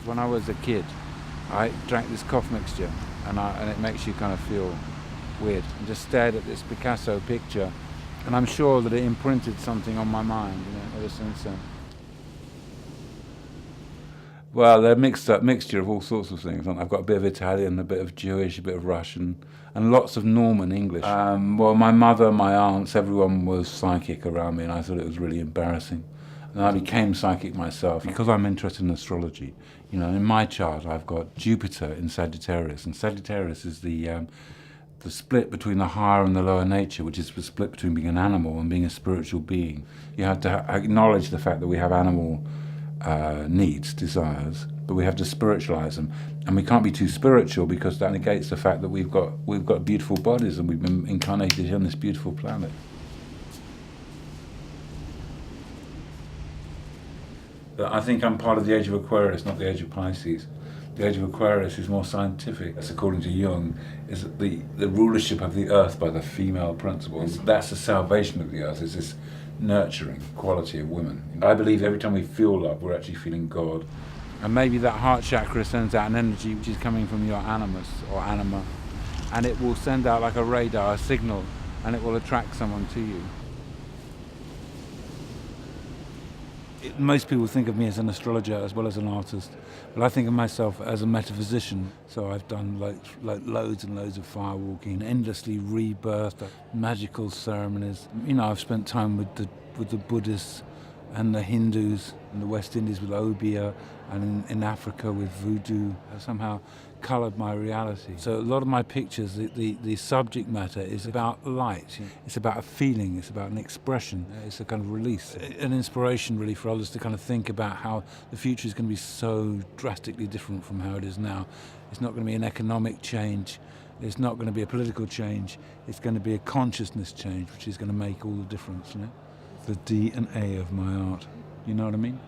When I was a kid, I drank this cough mixture, and it makes you kind of feel weird. And just stared at this Picasso picture, and I'm sure that it imprinted something on my mind, ever since then. Well, they're mixture of all sorts of things. I've got a bit of Italian, a bit of Jewish, a bit of Russian, and lots of Norman English. Well, my mother, my aunts, everyone was psychic around me, and I thought it was really embarrassing. And I became psychic myself because I'm interested in astrology. In my chart, I've got Jupiter in Sagittarius, and Sagittarius is the split between the higher and the lower nature, which is the split between being an animal and being a spiritual being. You have to acknowledge the fact that we have animal needs, desires, but we have to spiritualize them, and we can't be too spiritual because that negates the fact that we've got beautiful bodies and we've been incarnated on this beautiful planet. But I think I'm part of the age of Aquarius, not the age of Pisces. The age of Aquarius is more scientific. That's, according to Jung, is the rulership of the earth by the female principles. That's the salvation of the earth, is this nurturing quality of women. I believe every time we feel love, we're actually feeling God. And maybe that heart chakra sends out an energy which is coming from your animus or anima, and it will send out like a radar, a signal, and it will attract someone to you. Most people think of me as an astrologer as well as an artist, but I think of myself as a metaphysician. So I've done like loads and loads of firewalking, endlessly rebirth, magical ceremonies. I've spent time with the Buddhists and the Hindus in the West Indies with Obeah, and in Africa with voodoo. Have somehow coloured my reality. So a lot of my pictures, the subject matter is about light. It's about a feeling, it's about an expression, it's a kind of release, an inspiration really for others to kind of think about how the future is going to be so drastically different from how it is now. It's not going to be an economic change, it's not going to be a political change, it's going to be a consciousness change which is going to make all the difference. The DNA of my art, you know what I mean?